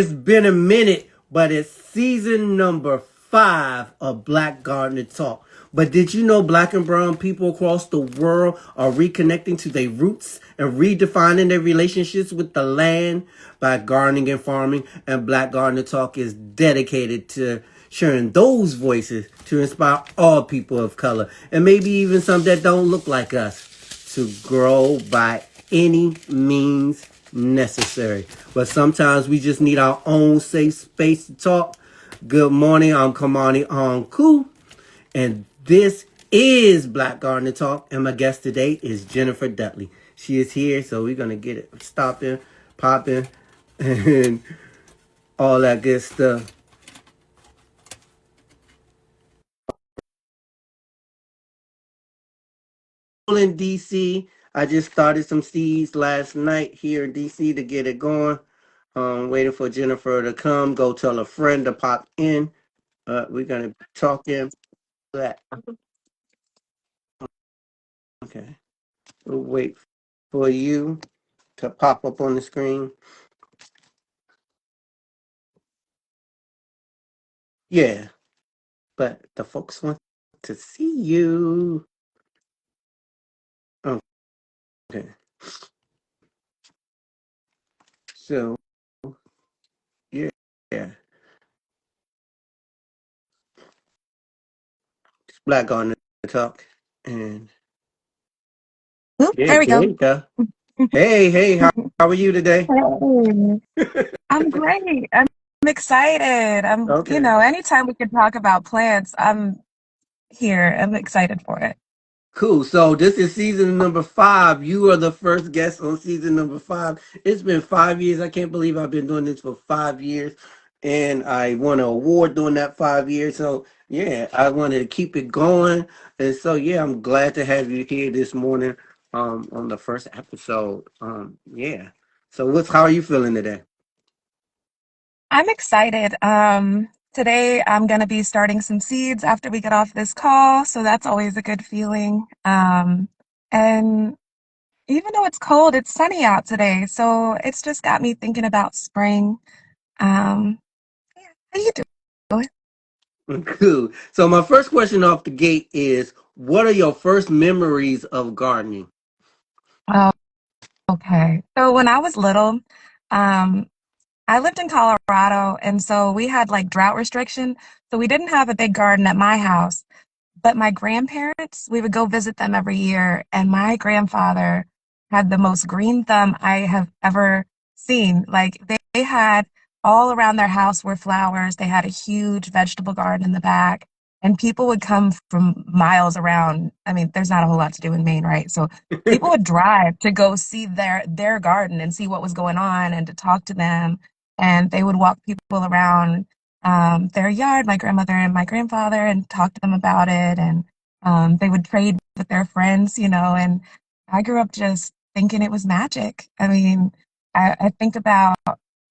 It's been a minute, but it's season number 5 of Black Gardener Talk. But did you know black and brown people across the world are reconnecting to their roots and redefining their relationships with the land by gardening and farming? And Black Gardener Talk is dedicated to sharing those voices to inspire all people of color and maybe even some that don't look like us to grow by any means necessary. But sometimes we just need our own safe space to talk. Good morning, I'm Kamani Anku, and this is Black Gardener Talk, and my guest today is Jennifer Dudley. She is here, so we're gonna get it stopping, popping, and all that good stuff. In DC, I just started some seeds last night here in DC to get it going. Waiting for Jennifer to come. Go tell a friend to pop in. We're gonna talk in that. Okay. We'll wait for you to pop up on the screen. Yeah, but the folks want to see you. Okay. So yeah, yeah. It's Black on the talk. And Oop, yeah, there we there go. you go. Hey, how are you today? Hey, I'm great. I'm excited. Okay. Anytime we can talk about plants, I'm here. I'm excited for it. Cool. So this is season number 5. You are the first guest on season number 5. It's been 5 years. I can't believe I've been doing this for 5 years, and I won an award during that 5 years. So yeah, I wanted to keep it going, and so yeah, I'm glad to have you here this morning. On the first episode. Yeah. So how are you feeling today? I'm excited. Today I'm gonna be starting some seeds after we get off this call, so that's always a good feeling. And even though it's cold, it's sunny out today, so it's just got me thinking about spring. Um, yeah. How you doing? Cool. So my first question off the gate is, what are your first memories of gardening? Oh, okay. So when I was little, um, I lived in Colorado, and so we had like drought restriction. So we didn't have a big garden at my house, but my grandparents, we would go visit them every year, and my grandfather had the most green thumb I have ever seen. Like they had all around their house were flowers. They had a huge vegetable garden in the back, and people would come from miles around. I mean, there's not a whole lot to do in Maine, right? So people would drive to go see their garden and see what was going on and to talk to them. And they would walk people around their yard, my grandmother and my grandfather, and talk to them about it. And they would trade with their friends, and I grew up just thinking it was magic. I mean, I think about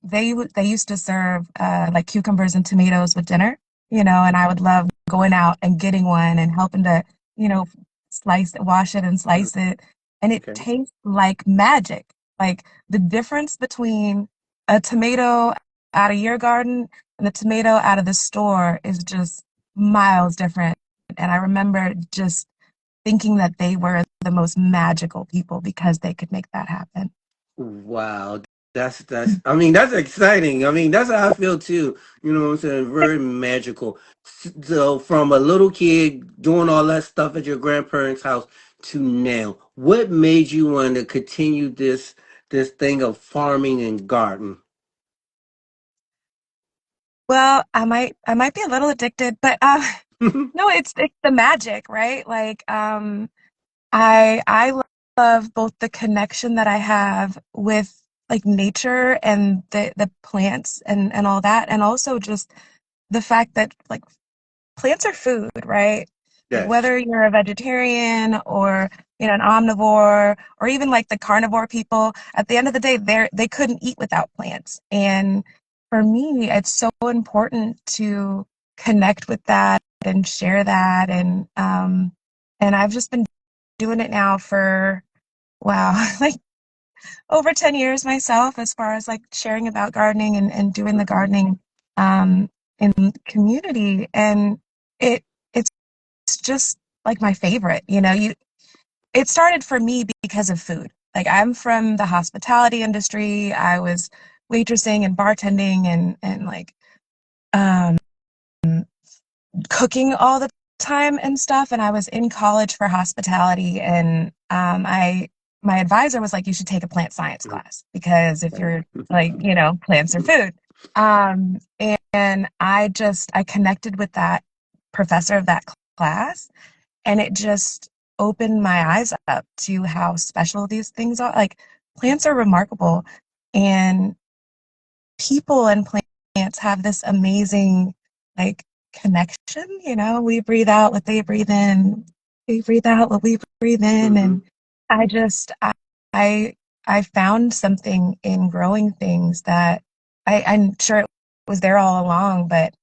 they used to serve like cucumbers and tomatoes with dinner, and I would love going out and getting one and helping to, you know, slice it, wash it and slice it. And it Okay. tastes like magic. Like the difference between a tomato out of your garden and the tomato out of the store is just miles different. And I remember just thinking that they were the most magical people because they could make that happen. Wow. That's I mean, that's exciting. I mean, that's how I feel too. You know what I'm saying? Very magical. So from a little kid doing all that stuff at your grandparents' house to now, what made you want to continue this thing of farming and garden? Well, I might be a little addicted, but no, it's the magic, right? Like I love both the connection that I have with like nature and the plants and all that, and also just the fact that like plants are food, right? Like Yes. whether you're a vegetarian or an omnivore or even like the carnivore people, at the end of the day, they couldn't eat without plants. And for me, it's so important to connect with that and share that. And I've just been doing it now for wow, like over 10 years myself as far as like sharing about gardening and doing the gardening um, in community. And it's just like my favorite, it started for me because of food. Like I'm from the hospitality industry. I was waitressing and bartending and like um, cooking all the time and stuff. And I was in college for hospitality, and I my advisor was like, you should take a plant science class because if you're like, plants are food. And I connected with that professor of that class, and it just opened my eyes up to how special these things are. Like plants are remarkable, and people and plants have this amazing like connection. We breathe out what they breathe in, we breathe out what we breathe in. Hmm. And I just I I found something in growing things that I'm sure it was there all along, but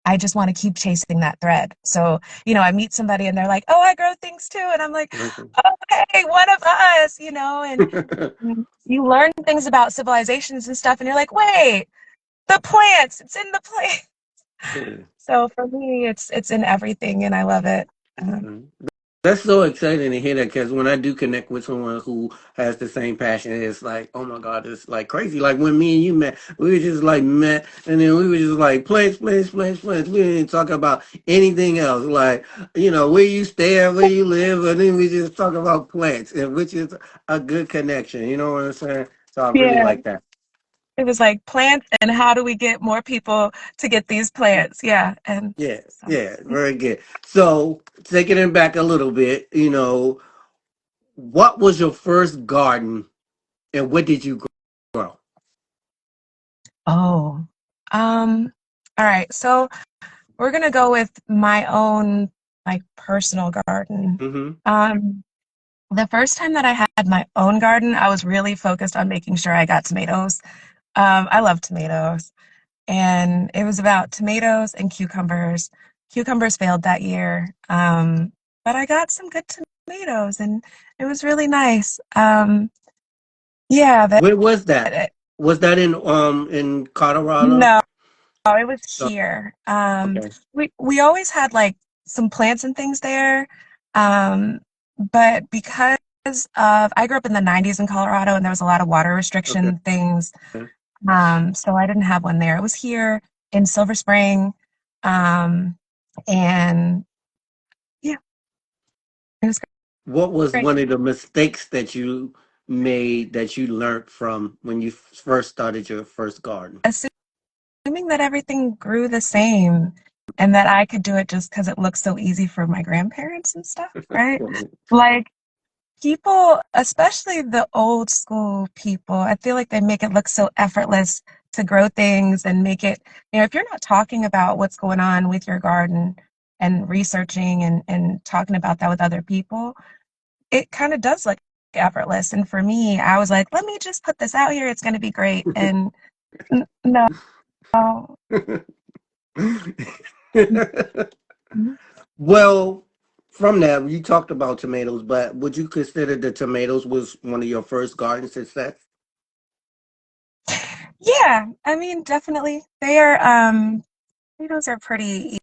I just want to keep chasing that thread. So, I meet somebody and they're like, oh, I grow things too. And I'm like, oh, hey, one of us, and you learn things about civilizations and stuff, and you're like, wait, the plants, it's in the plant. So for me, it's in everything, and I love it. Um, That's so exciting to hear that because when I do connect with someone who has the same passion, it's like, oh my God, it's like crazy. Like when me and you met, we were just like met, and then we were just like plants, plants, plants, plants. We didn't talk about anything else. Like, where you stay at, where you live, and then we just talk about plants, and which is a good connection. You know what I'm saying? So I really yeah, like that. it was like plants, and how do we get more people to get these plants? Yeah, and Yeah, so yeah, very good. So taking it back a little bit, what was your first garden and what did you grow? oh, all right. So we're gonna go with my own like personal garden. Mm-hmm. Um, the first time that I had my own garden, I was really focused on making sure I got tomatoes. I love tomatoes. And it was about tomatoes and cucumbers. Cucumbers failed that year, but I got some good tomatoes, and it was really nice. Yeah, Where was that? that Was that in Colorado? no, it was Oh, here. okay. We always had like some plants and things there, um, but because of I grew up in the '90s in Colorado, and there was a lot of water Okay. restriction things. So I didn't have one there. It was here in Silver Spring. Um, and yeah, it was What was great. one of the mistakes that you made that you learned from when you first started your first garden? Assuming that everything grew the same and that I could do it just because it looked so easy for my grandparents and stuff, right? Like people, especially the old school people, I feel like they make it look so effortless to grow things and make it, if you're not talking about what's going on with your garden and researching and talking about that with other people, it kind of does look effortless. And for me, I was like, let me just put this out here. It's going to be great. And no. Well, from that, you talked about tomatoes, but would you consider the tomatoes was one of your first garden success? Yeah, I mean, definitely. Potatoes are pretty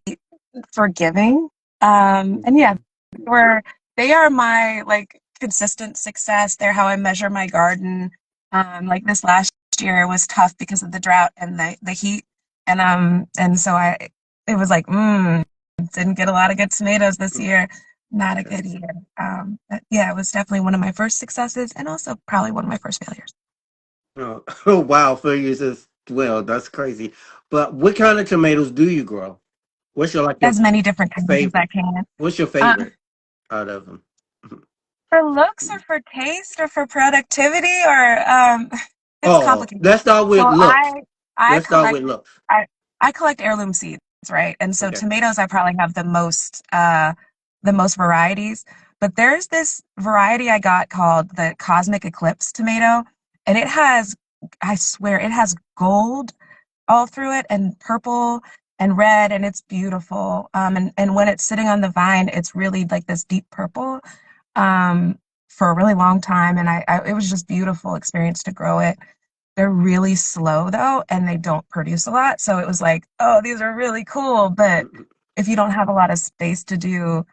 forgiving. And yeah, we're, they are my like consistent success. They're how I measure my garden. Like this last year was tough because of the drought and the heat. And so it was like, didn't get a lot of good tomatoes this year. Not a Okay. good year. But yeah, it was definitely one of my first successes and also probably one of my first failures. Oh, oh wow, figures as well. That's crazy. But what kind of tomatoes do you grow? What's your like your As many different kinds as I favorite? can. What's your Um, favorite out of them? for looks or for taste or for productivity or it's Oh, complicated. let's start with So looks. I Let's start collect with looks. I I collect heirloom seeds, right? And so Okay. tomatoes I probably have the most varieties. But there's this variety I got called the Cosmic Eclipse tomato, and it has, I swear, it has gold all through it and purple and red, and it's beautiful. And when it's sitting on the vine, it's really like this deep purple. Um, for a really long time, and it was just beautiful experience to grow it. They're really slow though, and they don't produce a lot. So it was like, oh, these are really cool, but if you don't have a lot of space to do,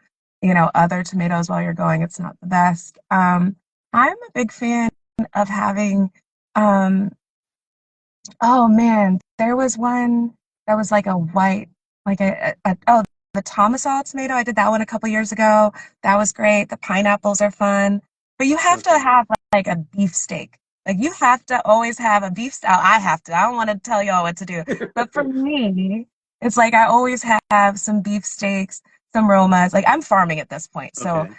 other tomatoes while you're going, it's not the best. I'm a big fan of having, um, oh man, there was one that was like a white, like oh, the Tomasol tomato. I did that one a couple years ago. That was great. The pineapples are fun, but you have to Okay. have like a beef steak. Like you have to always have a beef style. I have to. I don't want to tell y'all what to do, but for me, it's like I always have some beef steaks, some romas. Like I'm farming at this point, so Okay.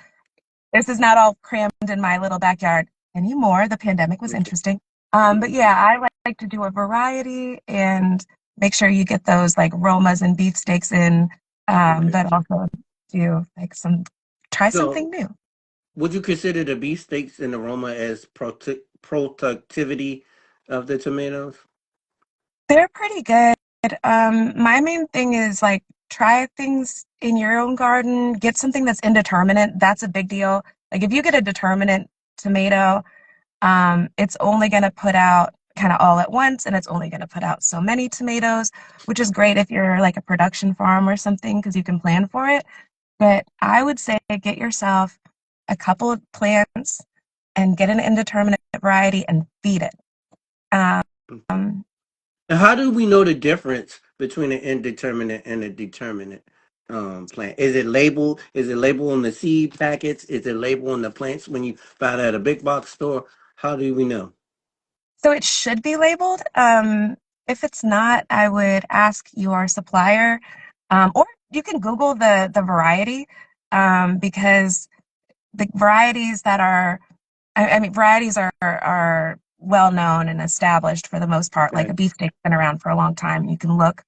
this is not all crammed in my little backyard anymore. The pandemic was Okay. interesting. But yeah, I like to do a variety and make sure you get those like romas and beefsteaks in, Okay. but also do like try something So, new. would you consider the beefsteaks and aroma as productivity of the tomatoes? They're pretty good. My main thing is like try things in your own garden, get something that's indeterminate. That's a big deal. Like if you get a determinate tomato, it's only going to put out kind of all at once, and it's only going to put out so many tomatoes, which is great if you're like a production farm or something because you can plan for it. But I would say get yourself a couple of plants and get an indeterminate variety and feed it. Okay. And how do we know the difference between an indeterminate and a determinate plant? Is it labeled? Is it labeled on the seed packets? Is it labeled on the plants when you buy it at a big box store? How do we know? So it should be labeled. If it's not, I would ask your supplier, or you can Google the variety, because the varieties that are, I mean, varieties are well known and established for the most part. Like a Okay. beefsteak's been around for a long time. You can look.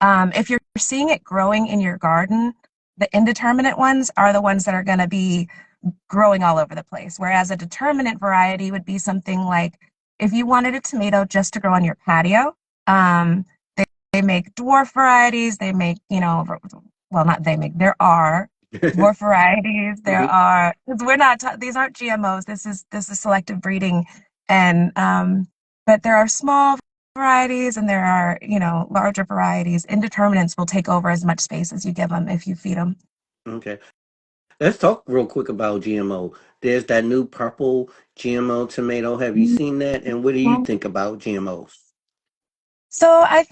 If you're seeing it growing in your garden, the indeterminate ones are the ones that are going to be growing all over the place. Whereas a determinate variety would be something like if you wanted a tomato just to grow on your patio, um, they make dwarf varieties. They make, well, not they make, there are dwarf varieties. There Mhm. are, because we're not, these aren't GMOs. This is selective breeding. And, but there are small varieties and there are, larger varieties. Indeterminates will take over as much space as you give them if you feed them. Okay. Let's talk real quick about GMO. There's that new purple GMO tomato. Have you seen that? And what do you think about GMOs? So I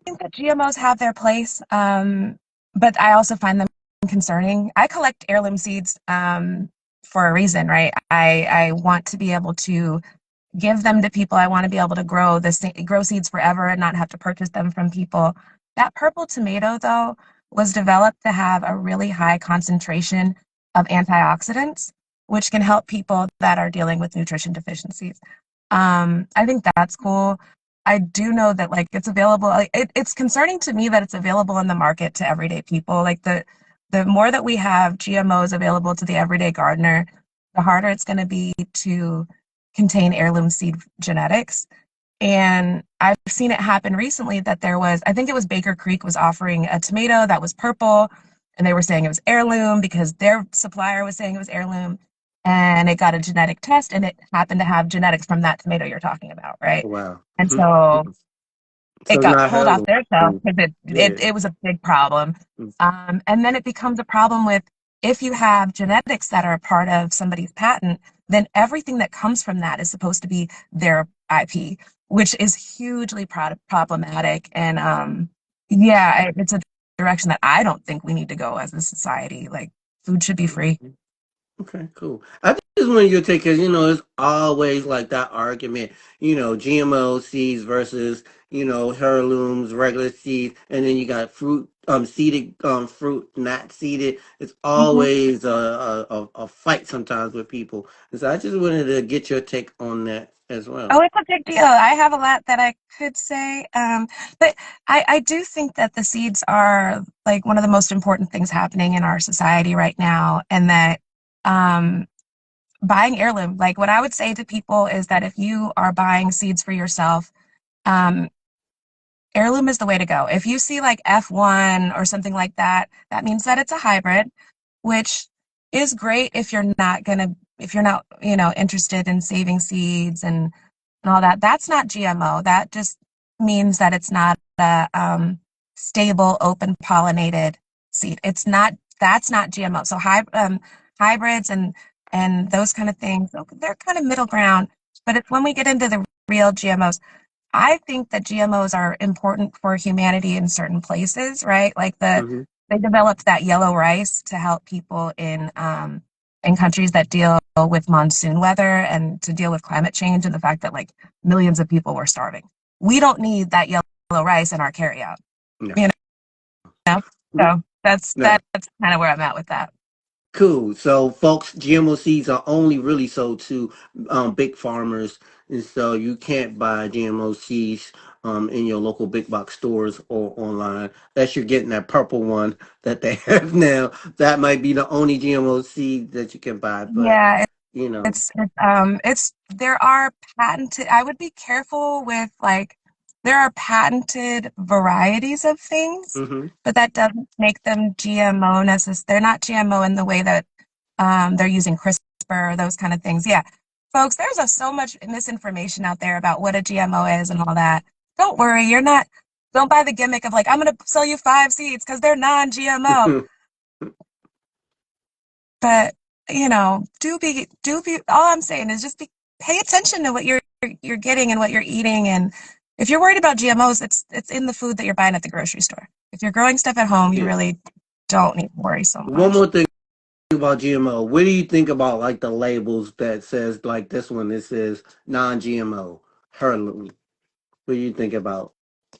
think that GMOs have their place, but I also find them concerning. I collect heirloom seeds for a reason, right? I want to be able to give them to people. I want to be able to grow seeds forever and not have to purchase them from people. That purple tomato, though, was developed to have a really high concentration of antioxidants, which can help people that are dealing with nutrition deficiencies. I think that's cool. I do know that like it's available. Like, it's concerning to me that it's available in the market to everyday people. Like the more that we have GMOs available to the everyday gardener, the harder it's going to be to contain heirloom seed genetics. And I've seen it happen recently that there was, I think it was Baker Creek was offering a tomato that was purple, and they were saying it was heirloom because their supplier was saying it was heirloom. And it got a genetic test, and it happened to have genetics from that tomato you're talking about, right? Wow. And so So it it's got not pulled off heirloom. their shelf because Yeah. it was a big problem. And then it becomes a problem with if you have genetics that are part of somebody's patent, then everything that comes from that is supposed to be their IP, which is hugely problematic. And yeah, it's a direction that I don't think we need to go as a society. Like food should be free. Okay, cool. I just wanted your take because it's always like that argument, GMO seeds versus heirlooms, regular seeds, and then you got fruit, seeded fruit, not seeded. It's Mhm. always a fight sometimes with people, and so I just wanted to get your take on that as well. Oh, it's a big deal. I have a lot that I could say, but I do think that the seeds are like one of the most important things happening in our society right now, and that um, buying heirloom, like what I would say to people is that if you are buying seeds for yourself, um, heirloom is the way to go. If you see like F1 or something like that, that means that it's a hybrid, which is great if you're not going to, if you're not, interested in saving seeds and all that, that's not GMO. That just means that it's not a stable, open pollinated seed. That's not GMO. So hybrids and those kind of things, they're kind of middle ground. But it's when we get into the real GMOs, I think that GMOs are important for humanity in certain places, right? Like Hmm. they developed that yellow rice to help people in countries that deal with monsoon weather and to deal with climate change and the fact that like millions of people were starving. We don't need that yellow rice in our carryout, No. you know? So that's No. that's kind of where I'm at with that. Cool. So, folks, GMO seeds are only really sold to big farmers, and so you can't buy GMO seeds in your local big box stores or online. Unless you're getting that purple one that they have now. That might be the only GMO seed that you can buy. But Yeah, you know, it's there are patented. I would be careful with like there are patented varieties of things, hmm but that doesn't make them GMO necessarily. They're not GMO in the way that they're using CRISPR or those kind of things. Yeah, folks, there's so much misinformation out there about what a GMO is and all that. Don't worry, you're not. Don't buy the gimmick of like I'm going to sell you 5 seeds because they're non-GMO. But do be all I'm saying is just pay attention to what you're getting and what you're eating. And if you're worried about GMOs, it's in the food that you're buying at the grocery store. If you're growing stuff at home, you yeah. really don't need to worry so One much. more thing about GMO. What do you think about like the labels that says like this one? This says non-GMO heirloom. What do you think about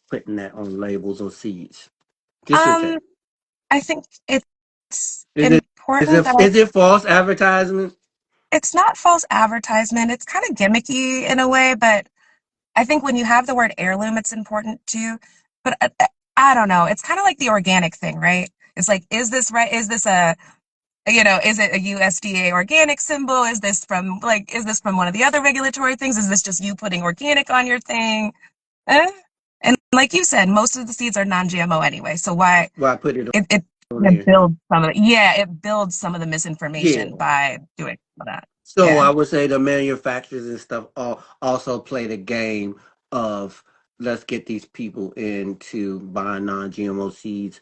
putting that on labels or seeds? Just your Um, take. I think it's Is it important that is it false advertisement? it's not false advertisement. It's kind of gimmicky in a way, but I think when you have the word heirloom, it's important too. But I don't know. It's kind of like the organic thing, right? It's like, is this right? Is this is it a USDA organic symbol? Is this from one of the other regulatory things? Is this just you putting organic on your thing? Eh? And like you said, most of the seeds are non-GMO anyway. So why Well, I put it it on there. builds some of it. Yeah, it builds some of the misinformation Yeah. by doing that. So Yeah. I would say the manufacturers and stuff also play the game of let's get these people into buying non-GMO seeds,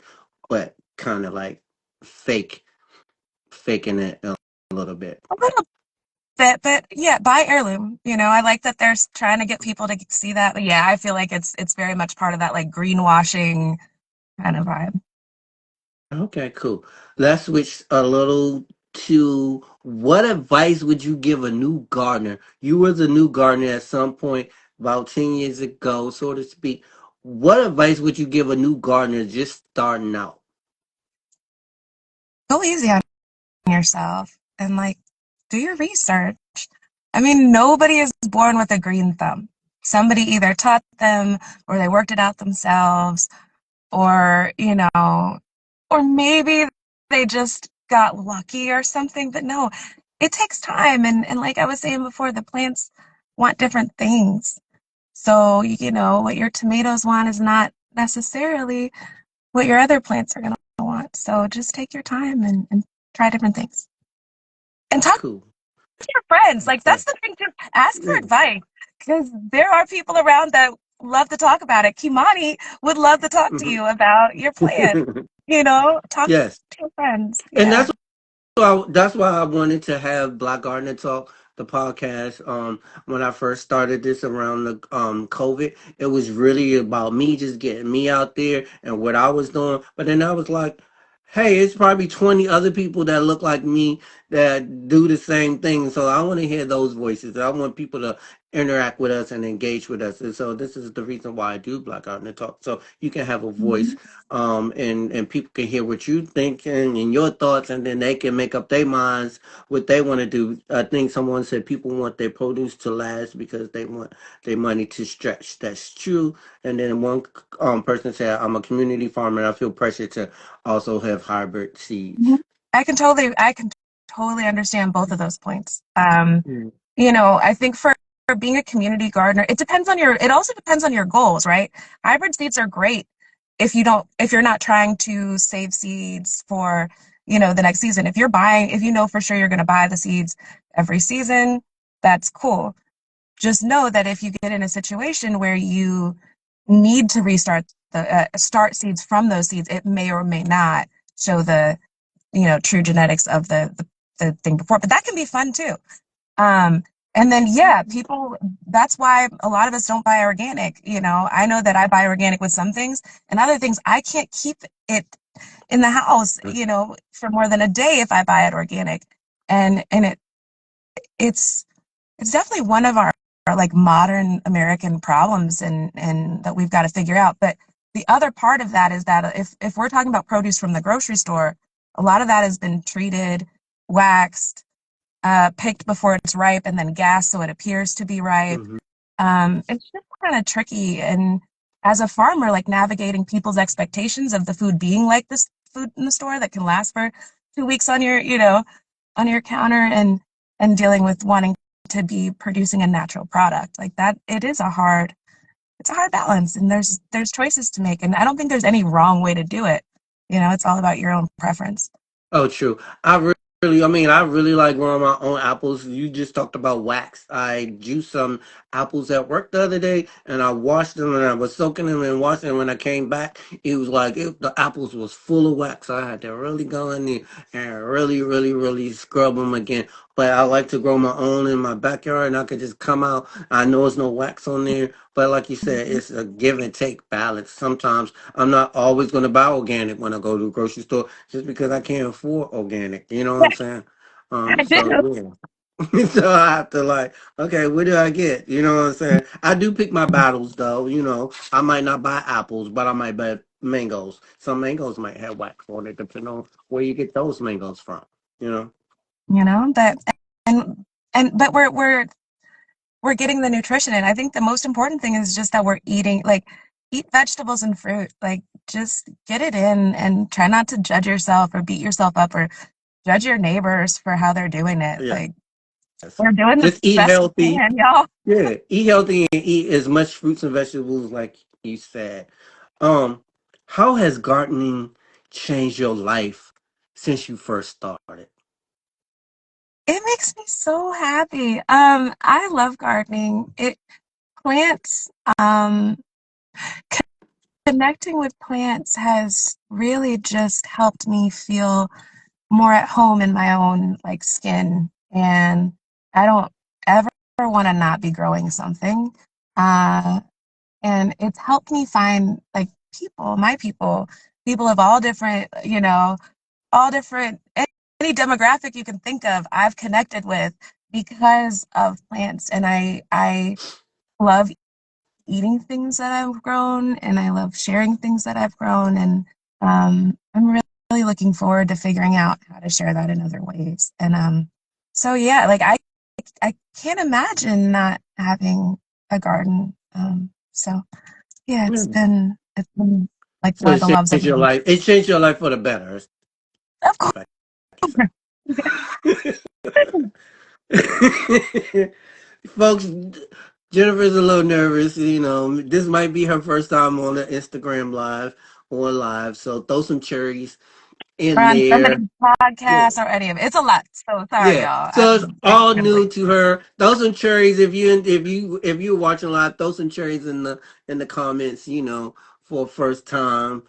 but kind of like fake faking it a little bit. A little bit, but yeah, buy heirloom. I like that they're trying to get people to see that. But yeah, I feel like it's very much part of that like greenwashing kind of vibe. Okay, cool. Let's switch a little to what advice would you give a new gardener? You was a new gardener at some point about 10 years ago, so to speak. What advice would you give a new gardener just starting out? Go easy on yourself and like do your research. I mean, nobody is born with a green thumb. Somebody either taught them or they worked it out themselves or, or maybe they just got lucky or something. But no, it takes time. And like I was saying before, the plants want different things. So, what your tomatoes want is not necessarily what your other plants are going to want. So just take your time and try different things. And talk Cool. to your friends. Like, Yeah. that's the thing, too. Ask for Yeah. advice because there are people around that love to talk about it. Kimani would love to talk to Mhm. you about your plant. Talk Yes. to your friends. And Yeah. that's why I wanted to have Black Gardener Talk, the podcast. When I first started this around the COVID, it was really about me just getting me out there and what I was doing. But then I was like, hey, it's probably 20 other people that look like me that do the same thing. So I want to hear those voices. I want people to interact with us and engage with us. And so this is the reason why I do Black Gardener Talk. So you can have a voice, Mhm. and people can hear what you thinking and your thoughts, and then they can make up their minds what they want to do. I think someone said people want their produce to last because they want their money to stretch. That's true. And then one person said, I'm a community farmer and I feel pressure to also have hybrid seeds. Mhm. I can totally understand both of those points. Mm. I think for being a community gardener, it also depends on your goals, right? Hybrid seeds are great if you're not trying to save seeds for, the next season. If you know for sure you're going to buy the seeds every season, that's cool. Just know that if you get in a situation where you need to restart start seeds from those seeds, it may or may not show the true genetics of the thing before. But that can be fun too. Um, and then yeah, people. That's why a lot of us don't buy organic. I know that I buy organic with some things, and other things I can't keep it in the house. For more than a day if I buy it organic, and it's it's definitely one of our like modern American problems and that we've got to figure out. But the other part of that is that if we're talking about produce from the grocery store, a lot of that has been treated, waxed, picked before it's ripe, and then gassed so it appears to be ripe. Hmm. It's just kind of tricky. And as a farmer, like navigating people's expectations of the food being like this food in the store that can last for 2 weeks on your counter and dealing with wanting to be producing a natural product like that, it's a hard balance, and there's choices to make, and I don't think there's any wrong way to do it. It's all about your own preference. Oh, true. I really like growing my own apples. You just talked about wax. I juiced some apples at work the other day, and I washed them, and I was soaking them and washing them. When I came back, it was like the apples was full of wax. I had to really go in there and really, really, really scrub them again. But I like to grow my own in my backyard, and I could just come out. I know there's no wax on there, but like you said, it's a give and take balance. Sometimes I'm not always going to buy organic when I go to the grocery store just because I can't afford organic. You know what I'm saying? I So do. yeah. So I have to like, okay, what do I get? You know what I'm saying? I do pick my battles though. I might not buy apples, but I might buy mangoes. Some mangoes might have wax on it, depending on where you get those mangoes from. You know? But but we're getting the nutrition, and I think the most important thing is just that we're eating, like, eat vegetables and fruit, like, just get it in and try not to judge yourself or beat yourself up or judge your neighbors for how they're doing it. Yes. Like, we're doing the Just eat best we healthy. can, y'all. Yeah, eat healthy and eat as much fruits and vegetables like you said. Um, how has gardening changed your life since you first started? It makes me so happy. I love gardening. It plants, um, connecting with plants has really just helped me feel more at home in my own like skin, and I don't ever want to not be growing something. Uh, and it's helped me find like my people of all different, any demographic you can think of, I've connected with because of plants, and I love eating things that I've grown, and I love sharing things that I've grown, and I'm really looking forward to figuring out how to share that in other ways. And so yeah, like I can't imagine not having a garden. So yeah, Yeah. it's been like So one of it the loves of changed my your life. life. It changed your life for the better. Of If course. I can say. Folks, Jennifer's a little nervous. This might be her first time on the Instagram live. So throw some cherries Or in on there. somebody's Yeah. podcast or any of it. It's a lot. So sorry, Yeah, y'all. so it's I'm very all fiddly. new to her. Throw some cherries if you're watching live. Throw some cherries in the comments. For a first time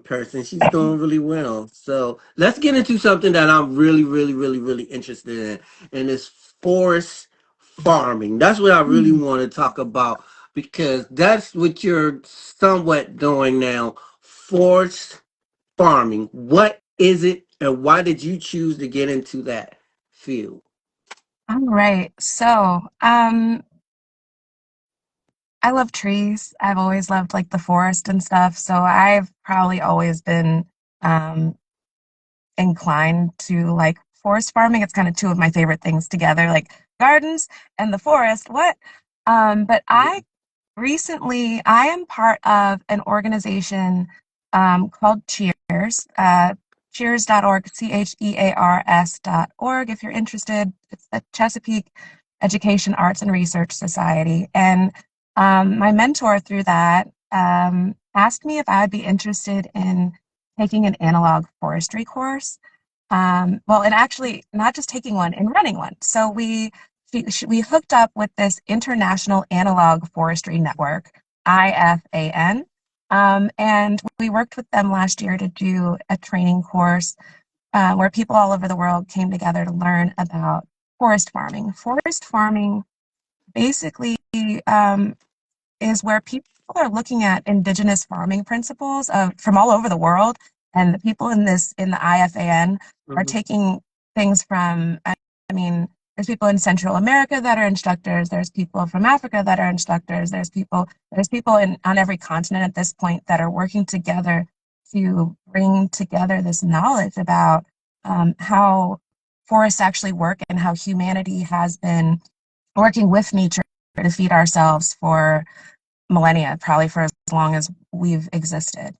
person, she's doing really well. So let's get into something that I'm really, really, really, really interested in, and it's forest farming. That's what I really Hmm. want to talk about because that's what you're somewhat doing now. Forest farming. What is it, and why did you choose to get into that field? All right. So, I love trees. I've always loved like the forest and stuff. So I've probably always been um inclined to like forest farming. It's kind of two of my favorite things together, like gardens and the forest. What? But I am part of an organization called Cheers, cheers.org, chears.org. If you're interested, it's the Chesapeake Education, Arts, and Research Society. And my mentor through that asked me if I'd be interested in taking an analog forestry course. Well, and actually not just taking one and running one. So we hooked up with this International Analog Forestry Network, IFAN, and we worked with them last year to do a training course where people all over the world came together to learn about forest farming. Forest farming basically is where people are looking at indigenous farming principles from all over the world, and the people in the IFAN are Hmm. taking things from. I mean, there's people in Central America that are instructors. There's people from Africa that are instructors. There's people on every continent at this point that are working together to bring together this knowledge about how forests actually work and how humanity has been working with nature to feed ourselves for millennia, probably for as long as we've existed.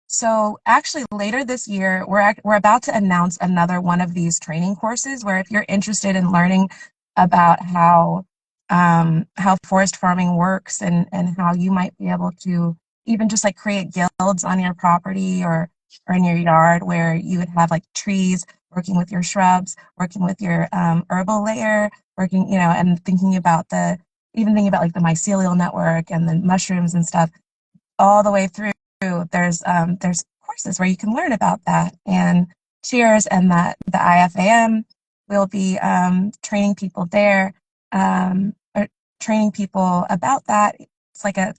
So actually later this year, we're about to announce another one of these training courses where if you're interested in learning about how forest farming works and how you might be able to even just like create guilds on your property or in your yard where you would have like trees working with your shrubs, working with your herbal layer, working, and thinking about like the mycelial network and the mushrooms and stuff all the way through. There's courses where you can learn about that. And Cheers and that the IFAM will be training people there, or training people about that. It's like I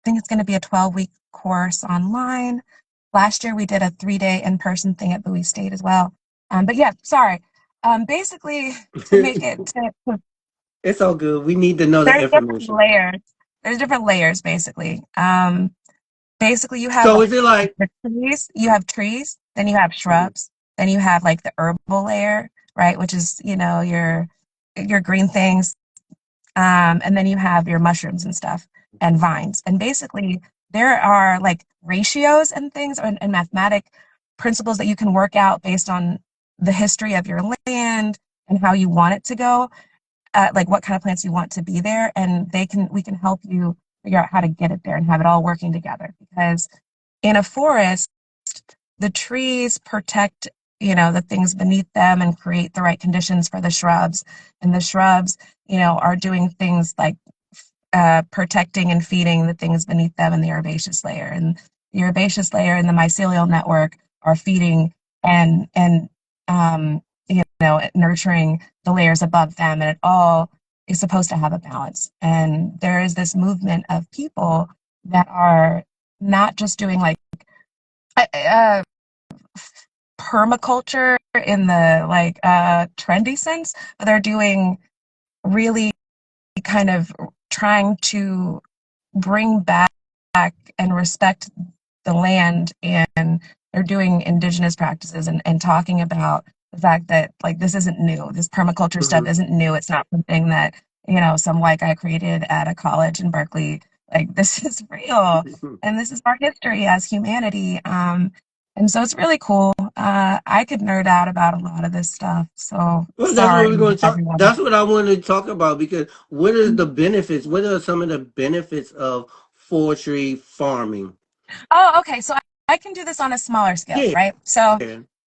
think it's going to be a 12-week course online. Last year we did a 3-day in-person thing at Bowie State as well. But yeah, sorry. Basically, to make it to It's all good. We need to know the there's different information. layers. There's different layers, basically. Basically, you have So like is it like, the trees. You have trees, then you have mhm, shrubs, then you have like the herbal layer, right? Which is your green things, and then you have your mushrooms and stuff and vines. And basically, there are like ratios and things and mathematic principles that you can work out based on the history of your land and how you want it to go, like what kind of plants you want to be there, and we can help you figure out how to get it there and have it all working together. Because in a forest, the trees protect, the things beneath them and create the right conditions for the shrubs, and the shrubs, are doing things like protecting and feeding the things beneath them in the herbaceous layer, and the herbaceous layer and the mycelial network are feeding and nurturing the layers above them, and it all is supposed to have a balance. And there is this movement of people that are not just doing like uh, permaculture in the like trendy sense, but they're doing really kind of trying to bring back and respect the land, and they're doing indigenous practices and talking about the fact that like this isn't new. This permaculture stuff mhm. isn't new. It's not something that, some white guy created at a college in Berkeley. Like this is real, and this is our history as humanity. And so it's really cool. I could nerd out about a lot of this stuff. So Well, that's what we're sorry, going to talk. everyone. That's what I wanted to talk about because what is the benefits? What are some of the benefits of forestry farming? Oh, okay. So I can do this on a smaller scale, Yeah. right? So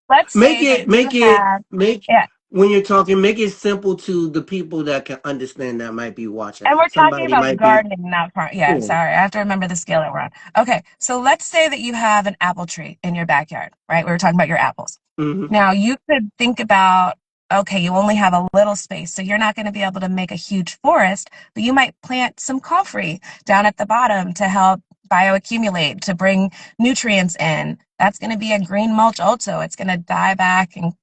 let's Make say that it, you make it, have, make yeah, when you're talking, make it simple to the people that can understand that might be watching. and we're talking Somebody about might be, gardening, not farm. Yeah, yeah. sorry. I have to remember the scale that we're on. Okay. So let's say that you have an apple tree in your backyard, right? We were talking about your apples. Hmm. Now you could think about, okay, you only have a little space, so you're not going to be able to make a huge forest, but you might plant some comfrey down at the bottom to help bioaccumulate, to bring nutrients in. That's going to be a green mulch also. It's going to die back and,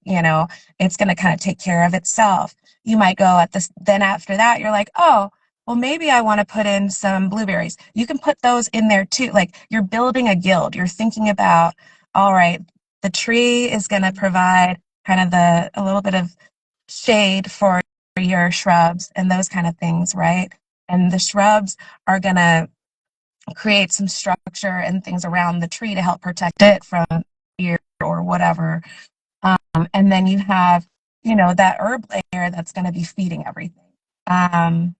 it's going to kind of take care of itself. You might go at this, then after that, you're like, oh, well, maybe I want to put in some blueberries. You can put those in there too. Like you're building a guild. You're thinking about, all right, the tree is going to provide kind of a little bit of shade for your shrubs and those kind of things, right? And the shrubs are going to create some structure and things around the tree to help protect it from fear or whatever. And then you have, that herb layer that's going to be feeding everything. Um,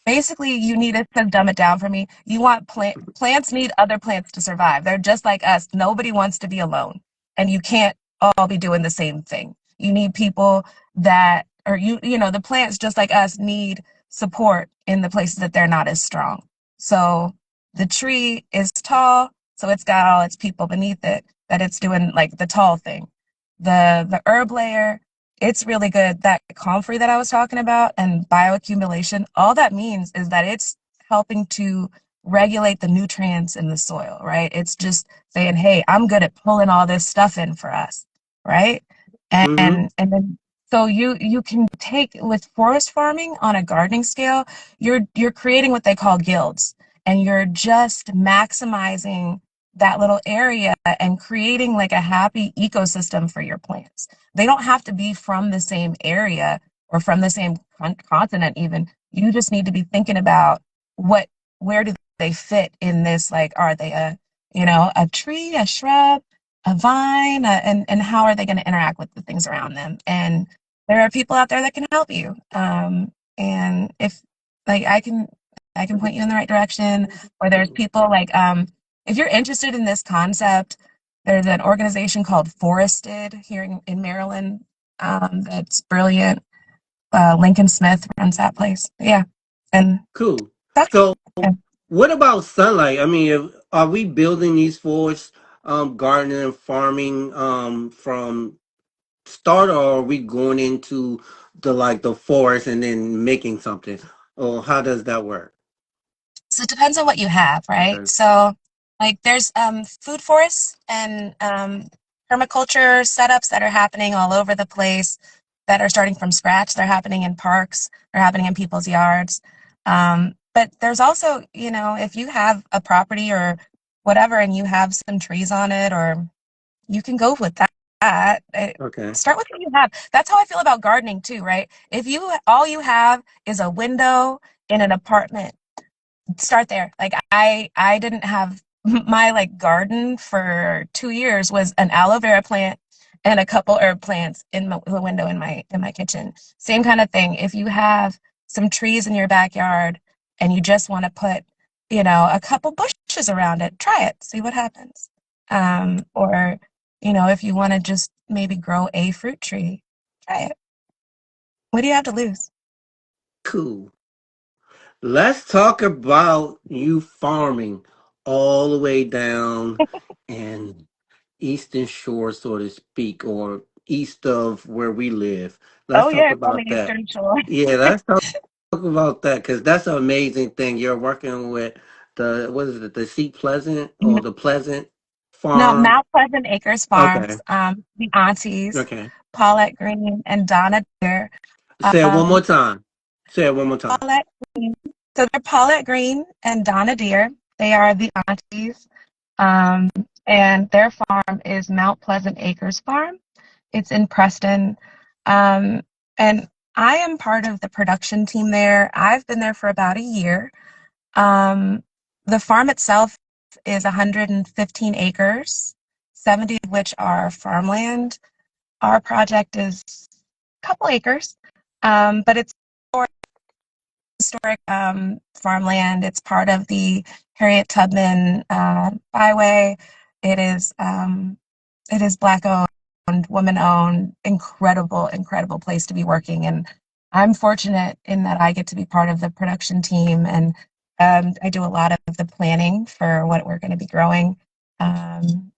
Basically, you need to dumb it down for me. You want plants need other plants to survive. They're just like us. Nobody wants to be alone, and you can't all be doing the same thing. You need people that, or the plants just like us need support in the places that they're not as strong. So the tree is tall, so it's got all its people beneath it that it's doing like the tall thing. The herb layer, it's really good. That comfrey that I was talking about and bioaccumulation, all that means is that it's helping to regulate the nutrients in the soil, right? It's just saying, hey, I'm good at pulling all this stuff in for us, right? Mm-hmm. And then so you can take with forest farming on a gardening scale, you're creating what they call guilds, and you're just maximizing that little area and creating like a happy ecosystem for your plants. They don't have to be from the same area or from the same continent even. You just need to be thinking about what where do they fit in this, like are they a tree, a shrub, a vine, and how are they going to interact with the things around them? And there are people out there that can help you. And if like I can point you in the right direction, or there's people like if you're interested in this concept, there's an organization called Forested here in Maryland that's brilliant. Lincoln Smith runs that place. Yeah, and Cool. that's So, yeah. what about sunlight? I mean, are we building these forests, gardening and farming, from start, or are we going into the forest and then making something? Or how does that work? So it depends on what you have, right? Okay. So like there's food forests and permaculture setups that are happening all over the place that are starting from scratch. They're happening in parks, they're happening in people's yards. But there's also, if you have a property or whatever and you have some trees on it, or you can go with that. Okay. Start with what you have. That's how I feel about gardening too, right? If you all you have is a window in an apartment, start there. Like I didn't have my like garden for 2 years was an aloe vera plant and a couple herb plants in the window in my kitchen. Same kind of thing. If you have some trees in your backyard and you just want to put, a couple bushes around it, try it, see what happens. Or if you want to just maybe grow a fruit tree, try it. What do you have to lose? Cool. Let's talk about you farming all the way down in Eastern Shore, so to speak, or east of where we live. Let's Oh talk yeah, it's on the about that. Eastern Shore. Yeah, let's talk about that because that's an amazing thing. You're working with what is it, the Seat Pleasant or the Pleasant No, Farm? Mount Pleasant Acres Okay, Farms, the Aunties, okay. Paulette Green and Donna Deere. Say it one more Um, time. Say it one more time. Paulette Green. So they're Paulette Green and Donna Deere. They are the Aunties. Um, and their farm is Mount Pleasant Acres Farm. It's in Preston. Um, and I am part of the production team there. I've been there for about a year. Um, the farm itself is 115 acres, 70 of which are farmland. Our project is a couple acres, but it's historic farmland. It's part of the Harriet Tubman Byway. It is Black owned, woman owned, incredible, incredible place to be working. And I'm fortunate in that I get to be part of the production team, and I do a lot of the planning for what we're going to be growing. And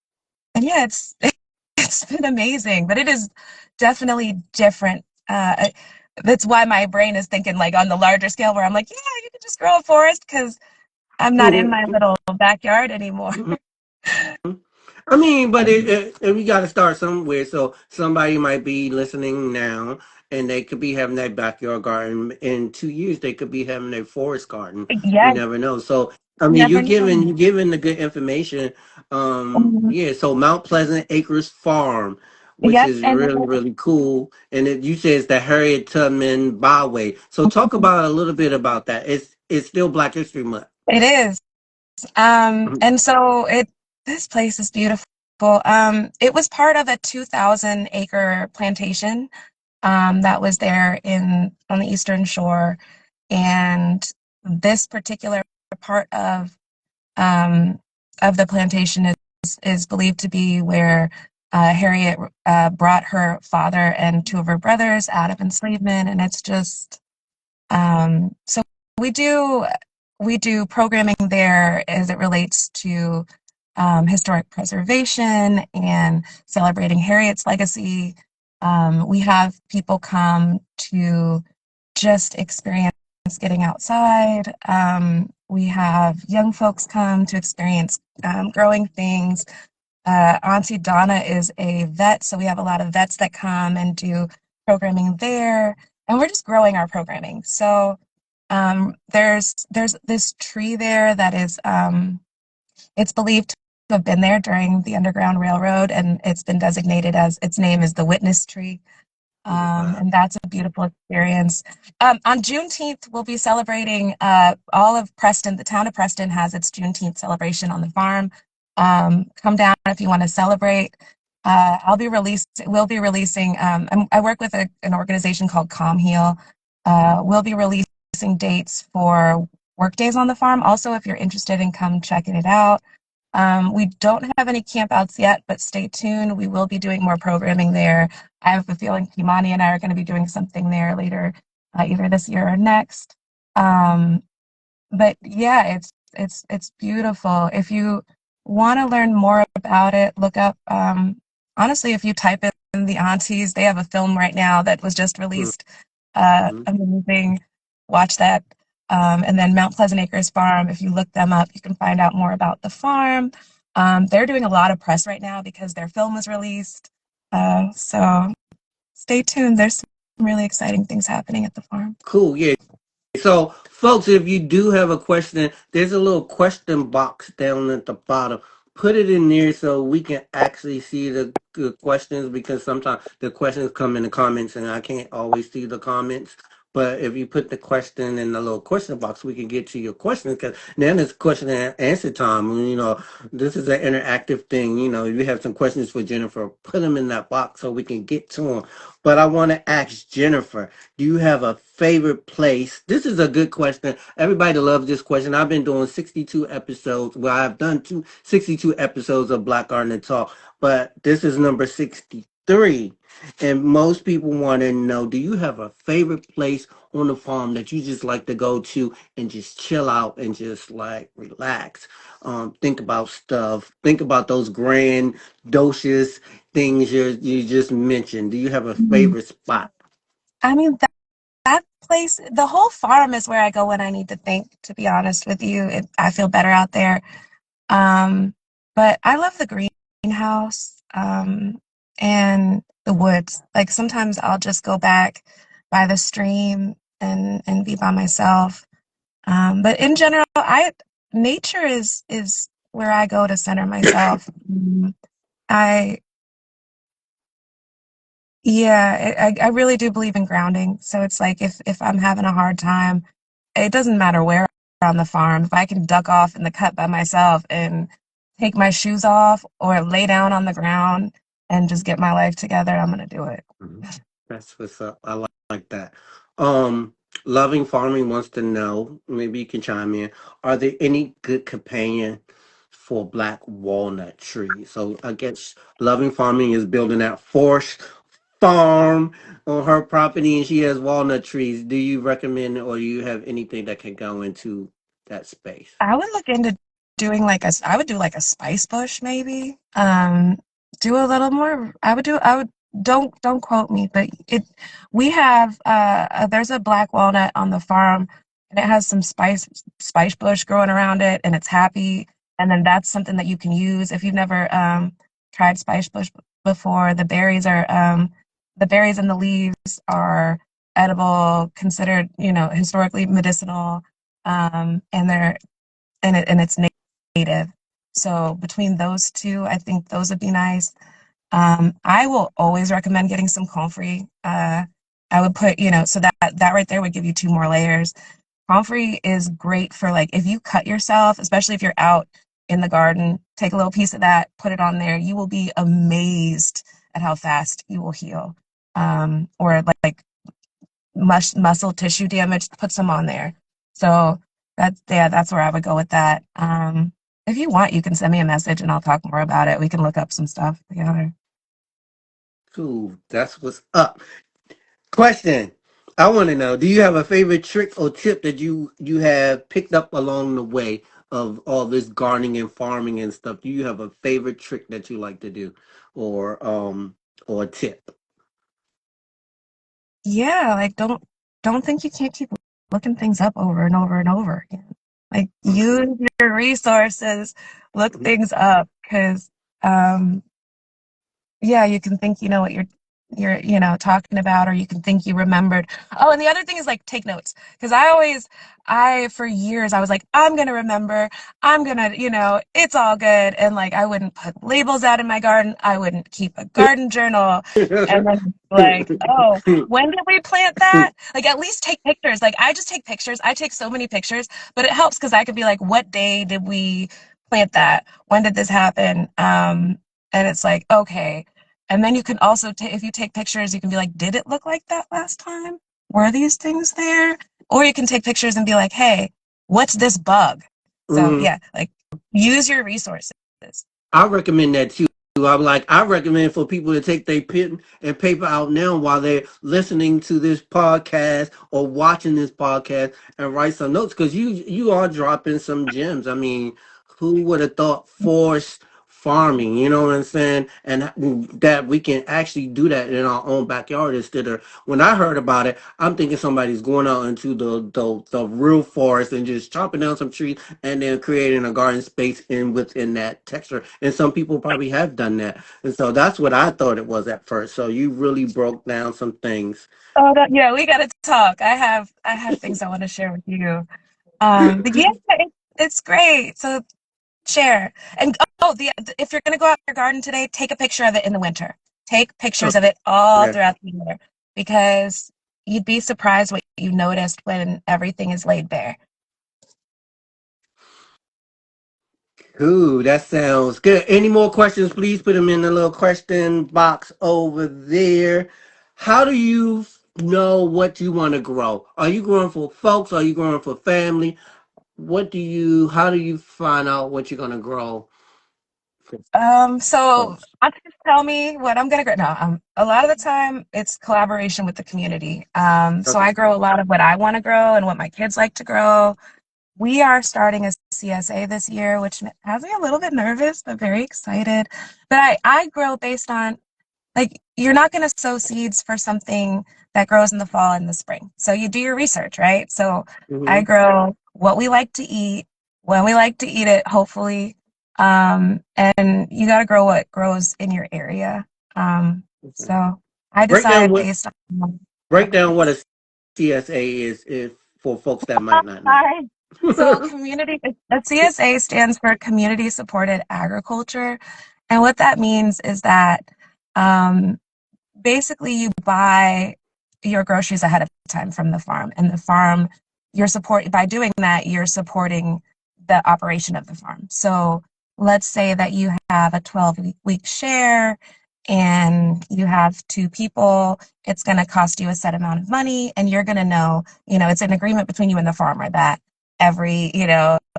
yeah, it's been amazing, but it is definitely different. That's why my brain is thinking like on the larger scale, where I'm like, yeah, you could just grow a forest because I'm not in my little backyard anymore. I mean, but we got to start somewhere. So somebody might be listening now, and they could be having that backyard garden. In 2 years, they could be having their forest garden. You Yes, never know. So I mean, never know. you giving the good information. Mhm. Yeah. So Mount Pleasant Acres Farm, which Yep, is and really really cool, and you say it's the Harriet Tubman Byway. So talk about a little bit about that. It's still Black History Month. it is. And so this place is beautiful. It was part of a 2,000 acre plantation that was there on the Eastern Shore, and this particular part um, of the plantation is believed to be where Harriet brought her father and two of her brothers out of enslavement, and it's just so we do we do programming there as it relates to historic preservation and celebrating Harriet's legacy. We have people come to just experience getting outside. We have young folks come to experience growing things. Auntie Donna is a vet, so we have a lot of vets that come and do programming there, and we're just growing our programming. So there's this tree there that is it's believed to have been there during the Underground Railroad, and it's been designated as its name is the Witness Tree. Wow. And that's a beautiful experience. On Juneteenth, we'll be celebrating all of Preston. The town of Preston has its Juneteenth celebration on the farm. Come down if you want to celebrate. We'll be releasing, I work with an organization called Calm Heal. We'll be releasing dates for work days on the farm. Also, if you're interested in come checking it out. We don't have any campouts yet, but stay tuned. We will be doing more programming there. I have a feeling Kimani and I are going to be doing something there later, either this year or next. Um, but yeah, it's beautiful. If you want to learn more about it, look up. Honestly, if you type in the Aunties, they have a film right now that was just released. Mhm. Amazing. Watch that. And then Mount Pleasant Acres Farm, if you look them up, you can find out more about the farm. They're doing a lot of press right now because their film was released. So stay tuned. There's some really exciting things happening at the farm. Cool. Yeah. So, folks, if you do have a question, there's a little question box down at the bottom. Put it in there so we can actually see the questions because sometimes the questions come in the comments and I can't always see the comments. But if you put the question in the little question box, we can get to your questions because then it's question and answer time. You know, this is an interactive thing. You know, if you have some questions for Jennifer, put them in that box so we can get to them. But I want to ask Jennifer. Do you have a favorite place? This is a good question. Everybody loves this question. I've been doing 62 episodes. Well, I've done 62 episodes of Black Garden Talk, but this is number 63. And most people want to know, do you have a favorite place on the farm that you just like to go to and just chill out and just like relax? Think about stuff. Think about those grand, docious things you just mentioned. Do you have a Mhm. favorite spot? I mean, that place, the whole farm is where I go when I need to think, to be honest with you. I feel better out there. Um, but I love the greenhouse and the woods. Like sometimes I'll just go back by the stream and be by myself. But in general, I nature is where I go to center myself. I Yeah, I really do believe in grounding. So it's like if I'm having a hard time, it doesn't matter where on the farm. If I can duck off in the cut by myself and take my shoes off or lay down on the ground and just get my life together, I'm gonna do it. Mhm. That's what's up. I like that. Um, Loving Farming wants to know, maybe you can chime in. Are there any good companion for black walnut trees? So I guess Loving Farming is building that forest farm on her property and she has walnut trees. Do you recommend or do you have anything that can go into that space? I would look into doing I would do like a spice bush maybe. Do a little more. I would don't quote me, but we have there's a black walnut on the farm and it has some spice bush growing around it and it's happy. And then that's something that you can use if you've never tried spice bush before. The berries and the leaves are edible, considered, historically medicinal. And it's native. So between those two, I think those would be nice. I will always recommend getting some comfrey. I would put, so that right there would give you two more layers. Comfrey is great for like if you cut yourself, especially if you're out in the garden, take a little piece of that, put it on there. You will be amazed at how fast you will heal. Or like muscle tissue damage, put some on there. So that's where I would go with that. If you want, you can send me a message and I'll talk more about it. We can look up some stuff together. Cool. That's what's up. Question. I want to know, do you have a favorite trick or tip that you have picked up along the way of all this gardening and farming and stuff? Do you have a favorite trick that you like to do or a tip? Yeah, like don't think you can't keep looking things up over and over and over again. Like use your resources, look things up, because um yeah, you can think you know what you're talking about, or you can think you remembered. Oh, and the other thing is like take notes, because I for years I was like, I'm gonna remember, I'm gonna, it's all good, and like I wouldn't put labels out in my garden, I wouldn't keep a garden journal, and then like, oh, when did we plant that? Like at least take pictures. Like I just take pictures. I take so many pictures, but it helps because I could be like, what day did we plant that? When did this happen? And it's like, okay. And then you can also take, if you take pictures, you can be like, did it look like that last time? Were these things there? Or you can take pictures and be like, hey, what's this bug? So Mhm. yeah, like use your resources. I recommend that too. I'm like, I recommend for people to take their pen and paper out now while they're listening to this podcast or watching this podcast and write some notes because you are dropping some gems. I mean, who would have thought forced farming? You know what I'm saying? And that we can actually do that in our own backyard instead of when I heard about it, I'm thinking somebody's going out into the real forest and just chopping down some trees and then creating a garden space in within that texture. And some people probably have done that. And so that's what I thought it was at first. So you really broke down some things. Oh, yeah, we gotta talk. I have things I want to share with you. But yeah, it's great. So share. And oh, if you're gonna go out your garden today, take a picture of it in the winter. Take pictures of it all Yeah. throughout the year, because you'd be surprised what you noticed when everything is laid bare. Cool. That sounds good. Any more questions, please put them in the little question box over there. How do you know what you want to grow? Are you growing for folks? Are you growing for family? How do you find out what you're going to grow for So folks? I just tell me what I'm gonna grow. No, a lot of the time it's collaboration with the community. So Okay. I grow a lot of what I want to grow and what my kids like to grow. We are starting a CSA this year, which has me a little bit nervous, but very excited. But I grow based on, like, you're not going to sow seeds for something that grows in the fall and the spring. So you do your research, right? So I Mm-hmm. grow what we like to eat, when we like to eat it, hopefully. And you got to grow what grows in your area. So I Break down decide what based on break down what preference. a CSA is if for folks that might not know. Hi. So the CSA stands for Community Supported Agriculture. And what that means is that um, basically you buy your groceries ahead of time from the farm, and the farm, by doing that, you're supporting the operation of the farm. So let's say that you have a 12-week share and you have two people, it's going to cost you a set amount of money, and you're going to know, it's an agreement between you and the farmer that every,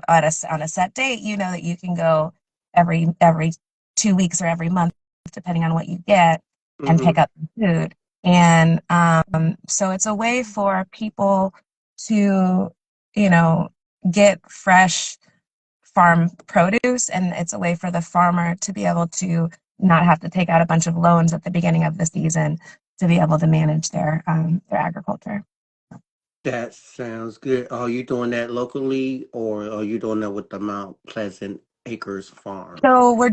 on a set date, that you can go every 2 weeks or every month, depending on what you get, and Mm-hmm. pick up food. And so it's a way for people to, you know, get fresh farm produce, and it's a way for the farmer to be able to not have to take out a bunch of loans at the beginning of the season to be able to manage their agriculture. That sounds good. Are you doing that locally or are you doing that with the Mount Pleasant Acres Farm? So we're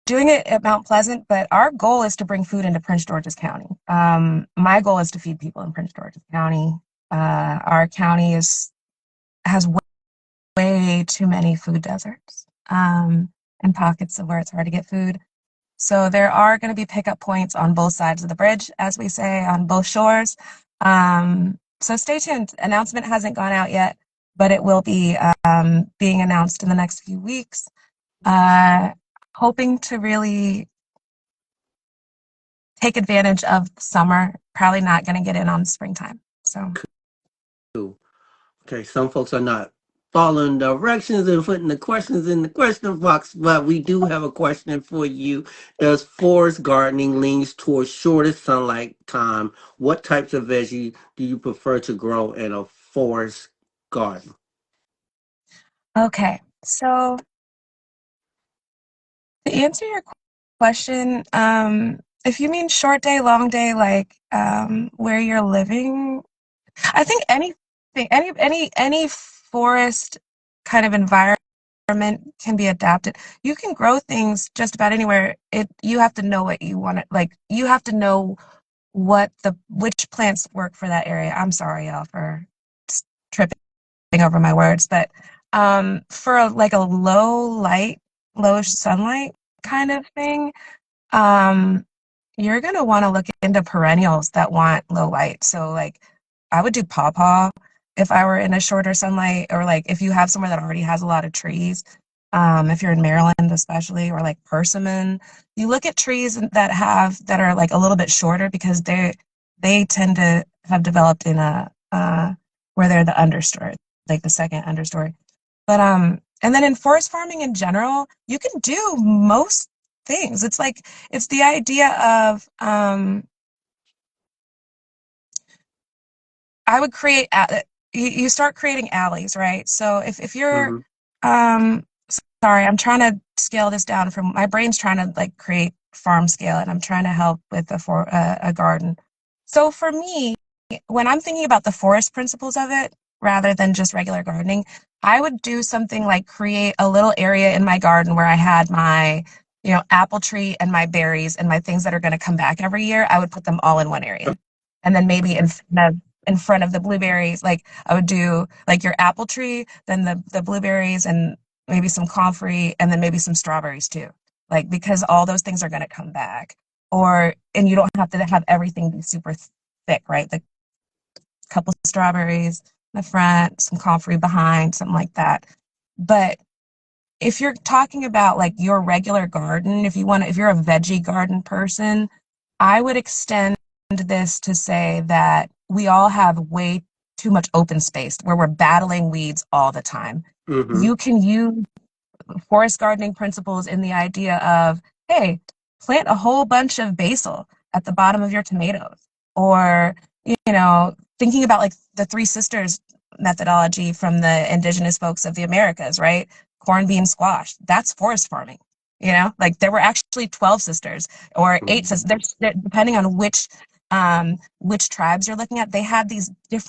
doing it at Mount Pleasant, but our goal is to bring food into Prince George's County. My goal is to feed people in Prince George's County. Our county has way too many food deserts, and pockets of where it's hard to get food. So there are going to be pickup points on both sides of the bridge, as we say, on both shores. So stay tuned. Announcement hasn't gone out yet, but it will be being announced in the next few weeks. Uh, Hoping to really take advantage of summer. Probably not going to get in on springtime. So Cool. Okay, some folks are not. following directions and putting the questions in the question box. But we do have a question for you. Does forest gardening leans towards shorter sunlight time? What types of veggie do you prefer to grow in a forest garden? Okay, so to answer your question, if you mean short day, long day, like where you're living, I think any forest kind of environment can be adapted. You can grow things just about anywhere. It you have to know what you want it like you have to know which plants work for that area. I'm sorry, y'all, for tripping over my words, but for like a low sunlight kind of thing, um, you're gonna want to look into perennials that want low light. So like I would do pawpaw if I were in a shorter sunlight, or like if you have somewhere that already has a lot of trees. If you're in Maryland especially, or like persimmon, you look at trees that are like a little bit shorter because they tend to have developed in a where they're the understory, like the second understory. But and then in forest farming in general, you can do most things. It's the idea of I would create you start creating alleys, right? So if you're Hmm. um sorry, I'm trying to scale this down from my brain's trying to like create farm scale, and I'm trying to help with a garden. So for me, when I'm thinking about the forest principles of it, rather than just regular gardening, I would do something like create a little area in my garden where I had my, apple tree and my berries and my things that are going to come back every year. I would put them all in one area. And then maybe in front of the blueberries, like I would do like your apple tree, then the blueberries and maybe some comfrey, and then maybe some strawberries too. Like because all those things are going to come back. And you don't have to have everything be super thick, right? The couple strawberries in the front, some comfrey behind, something like that. But if you're talking about like your regular garden, if you're a veggie garden person, I would extend this to say that we all have way too much open space where we're battling weeds all the time. Hmm. You can use forest gardening principles in the idea of, hey, plant a whole bunch of basil at the bottom of your tomatoes. Or, thinking about like the Three Sisters methodology from the indigenous folks of the Americas, right? Corn, bean, squash. That's forest farming. Like there were actually 12 sisters or eight sisters, depending on which tribes you're looking at. They had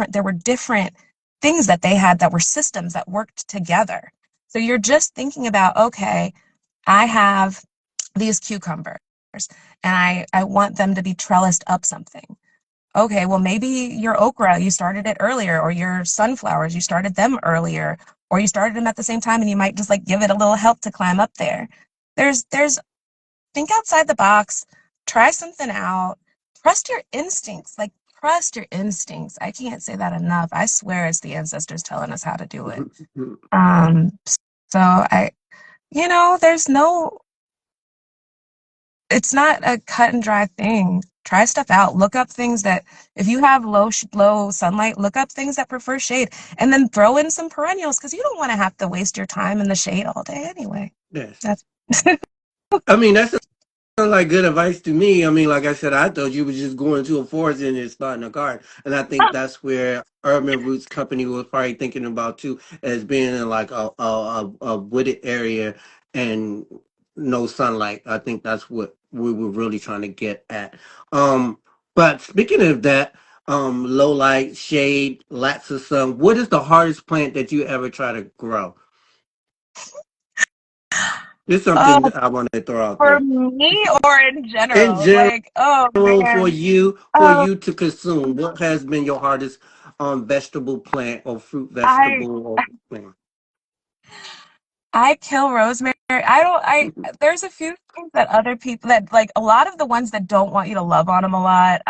there were different things that they had that were systems that worked together. So you're just thinking about, okay, I have these cucumbers and I want them to be trellised up something. Okay, well, maybe your okra, you started it earlier, or your sunflowers, you started them earlier, or you started them at the same time and you might just like give it a little help to climb up there. There's think outside the box, try something out, trust your instincts, like trust your instincts. I can't say that enough. I swear it's the ancestors telling us how to do it. Um, so there's no, it's not a cut and dry thing. Try stuff out. Look up things that, if you have low sunlight, look up things that prefer shade, and then throw in some perennials because you don't want to have to waste your time in the shade all day anyway. Yes. That's I mean, that's sounds like good advice to me. I mean, like I said, I thought you was just going to a forest and just starting a garden, and I think that's where Urban Roots Company was probably thinking about too, as being in like a wooded area and no sunlight. I think that's what we were really trying to get at. Um, but speaking of that, low light, shade, lots of sun. What is the hardest plant that you ever try to grow? It's something oh, that I want to throw out for there. me or in In general. general. Like, oh For man. you Oh, to consume, what has been your hardest vegetable plant or fruit I vegetable or plant? I kill rosemary. I don't. I There's a few things that other people that like a lot of the ones that don't want you to love on them a lot.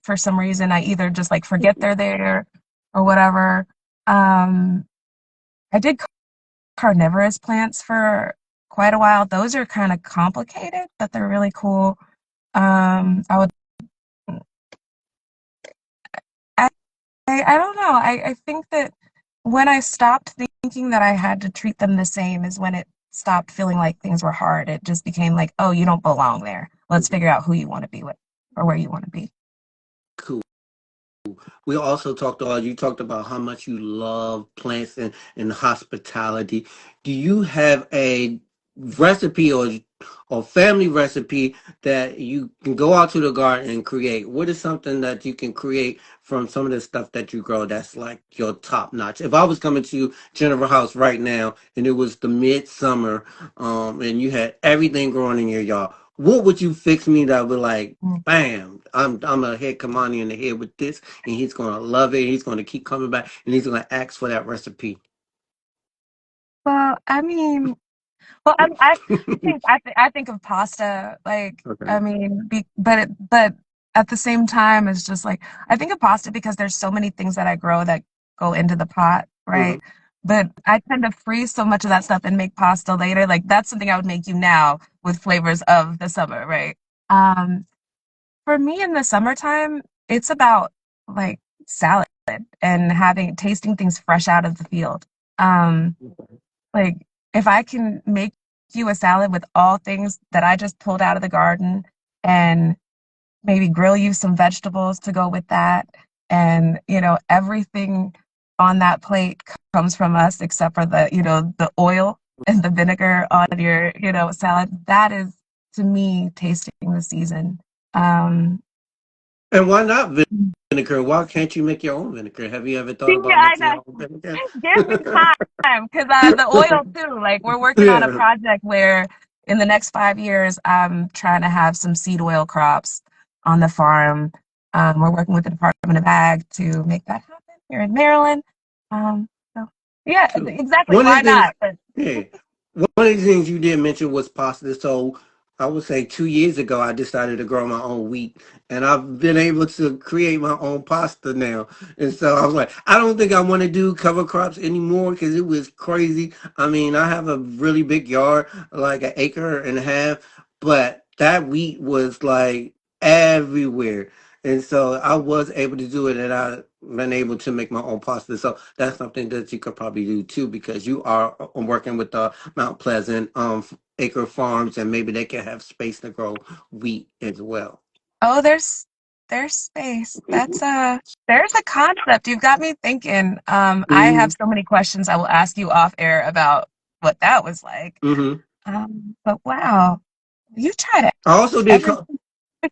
For some reason I either just like forget they're there or whatever. Um, I did carnivorous plants for quite a while. Those are kind of complicated, but they're really cool. I would. I don't know. I think that when I stopped thinking that I had to treat them the same is when it stopped feeling like things were hard. It just became like, oh, you don't belong there. Let's figure out who you want to be with or where you want to be. Cool. We also talked about you talked about how much you love plants and hospitality. Do you have a recipe or family recipe that you can go out to the garden and create? What is something that you can create from some of the stuff that you grow that's like your top notch? If I was coming to Jennifer House right now and it was the midsummer, and you had everything growing in your yard, what would you fix me that would like, Mm. bam, I'm gonna hit Kamani in the head with this, and he's gonna love it. He's gonna keep coming back, and he's gonna ask for that recipe. Well, I mean, well, I think of pasta like I Okay. mean, but at the same time, it's just like I think of pasta because there's so many things that I grow that go into the pot, Hmm. right? But I tend to freeze so much of that stuff and make pasta later. Like that's something I would make you now with flavors of the summer, right? Um, for me in the summertime, it's about like salad and having tasting things fresh out of the field. Um, like, if I can make you a salad with all things that I just pulled out of the garden and maybe grill you some vegetables to go with that, and, everything on that plate comes from us except for the oil and the vinegar on your, salad. That is, to me, tasting the season. Um, And why not vinegar? Why can't you make your own vinegar? Have you ever thought yeah, about I making know. your own vinegar? Give me time, because the oil too. Like we're working on a Yeah. project where in the next 5 years, I'm trying to have some seed oil crops on the farm. We're working with the Department of Ag to make that happen here in Maryland. So yeah, Cool. exactly. One of Why the things, not? But yeah, one of the things you did mention was pasta. So I would say 2 years ago, I decided to grow my own wheat, and I've been able to create my own pasta now. And so I was like, I don't think I want to do cover crops anymore because it was crazy. I mean, I have a really big yard, like an acre and a half, but that wheat was like everywhere. And so I was able to do it, and I've been able to make my own pasta. So that's something that you could probably do too, because you are working with the Mount Pleasant acre farms, and maybe they can have space to grow wheat as well. oh, there's space. There's a concept. You've got me thinking. I have Hmm. so many questions I will ask you off air about what that was like. Hmm. But wow, you tried I also did. everything.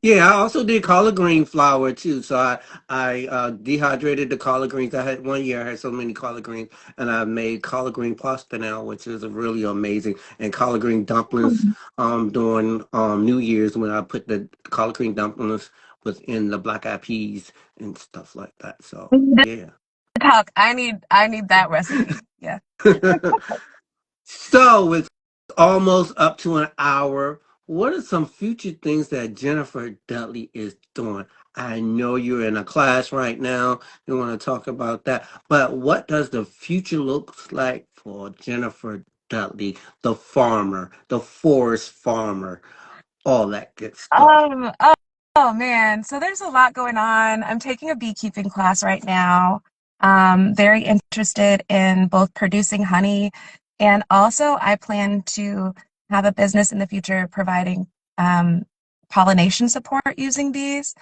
Yeah, I also did collard green flour too. So I dehydrated the collard greens. I had 1 year I had so many collard greens, and I made collard green pasta now, which is really amazing. And collard green dumplings during New Year's, when I put the collard green dumplings within the black eyed peas and stuff like that. So We need yeah. to talk. I need that recipe. Yeah. So it's almost up to an hour. What are some future things that Jennifer Dudley is doing? I know you're in a class right now. You want to talk about that. But what does the future look like for Jennifer Dudley, the farmer, the forest farmer, all that good stuff? Oh, oh man. So there's a lot going on. I'm taking a beekeeping class right now. Very interested in both producing honey and also I plan to have a business in the future providing um, pollination support using bees.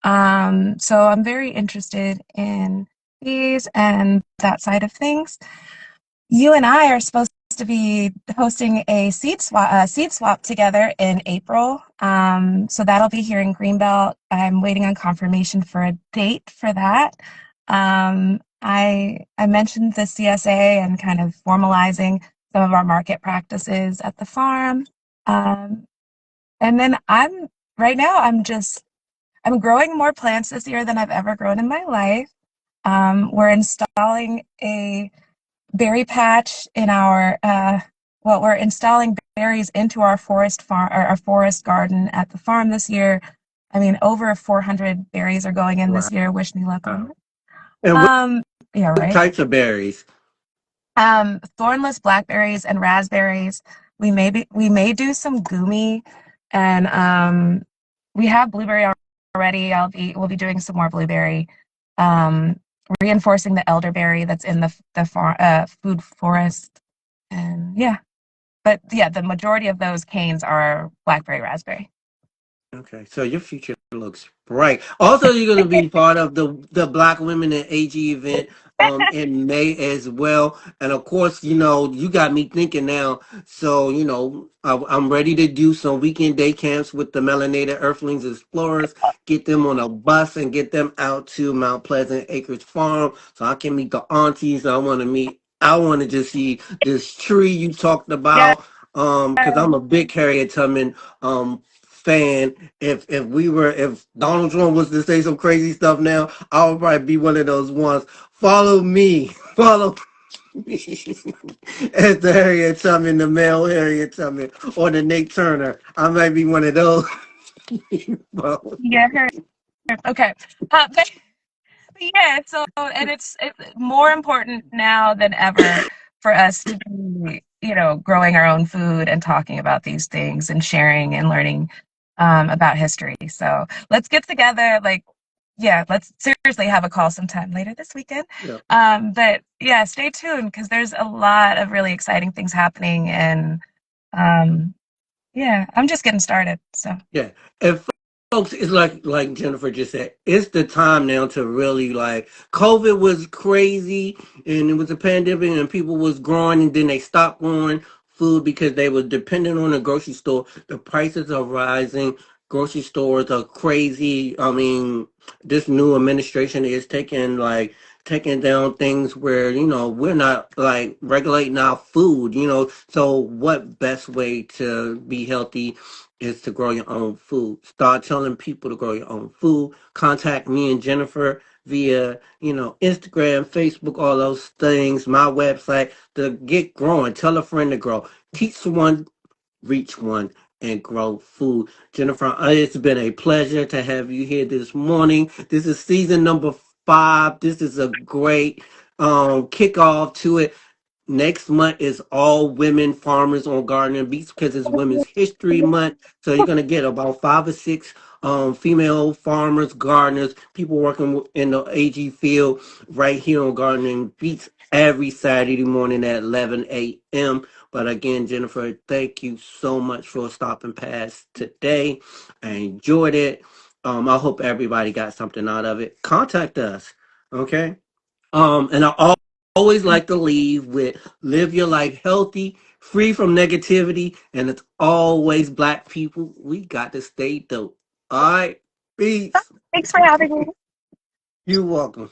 So I'm very interested in bees and that side of things. You and I are supposed to be hosting a seed swap together in April. So that'll be here in Greenbelt. I'm waiting on confirmation for a date for that. I mentioned the CSA and kind of formalizing some of our market practices at the farm. Um, and then right now I'm growing more plants this year than I've ever grown in my life. We're installing a berry patch in we're installing berries into our forest farm or our forest garden at the farm this year. I mean, over 400 berries are going in Wow. this year. Wish me luck on it. And Um, yeah, what right. types of berries? Thornless blackberries and raspberries. We may do some gumi, and we have blueberry already. We'll be doing some more blueberry. Um, reinforcing the elderberry that's in the food forest. And yeah, but yeah, the majority of those canes are blackberry raspberry. Okay, so your future looks bright. Also, you're going to be part of the Black Women in AG event in May as well. And of course, you got me thinking now. So, I'm ready to do some weekend day camps with the Melanated Earthlings Explorers, get them on a bus and get them out to Mount Pleasant Acres Farm so I can meet the aunties I want to just see this tree you talked Yeah, about. Because I'm a big Harriet Tubman fan. If Donald Trump was to say some crazy stuff now, I would probably be one of those ones. Follow me, follow me. As the Harriet Tubman, the male Harriet Tubman, or the Nate Turner. I might be one of those people. yeah, okay. But yeah, so and it's more important now than ever for us to be, growing our own food and talking about these things and sharing and learning about history. So let's get together, like, yeah, let's seriously have a call sometime later this weekend. Yeah. But yeah, stay tuned because there's a lot of really exciting things happening, and yeah, I'm just getting started. So Yeah. And folks, it's like Jennifer just said, it's the time now to really COVID was crazy and it was a pandemic and people was growing and then they stopped growing food because they were dependent on the grocery store. The prices are rising. Grocery stores are crazy. I mean, this new administration is taking down things where we're not regulating our food. So what best way to be healthy is to grow your own food. Start telling people to grow your own food. Contact me and Jennifer via, Instagram, Facebook, all those things, my website, to get growing. Tell a friend to grow. Teach someone, reach one, and grow food. Jennifer, it's been a pleasure to have you here this morning. This is season number 5. This is a great kickoff to it. Next month is all women farmers on Garden and Beats because it's Women's History Month. So you're gonna get about 5 or 6 female farmers, gardeners, people working in the AG field right here on Garden and Beats every Saturday morning at 11 a.m. But again, Jennifer, thank you so much for stopping past today. I enjoyed it. I hope everybody got something out of it. Contact us, okay? And always like to leave with live your life healthy, free from negativity, and it's always Black people. We got to stay dope. All right, peace. thanks for having me. You're welcome.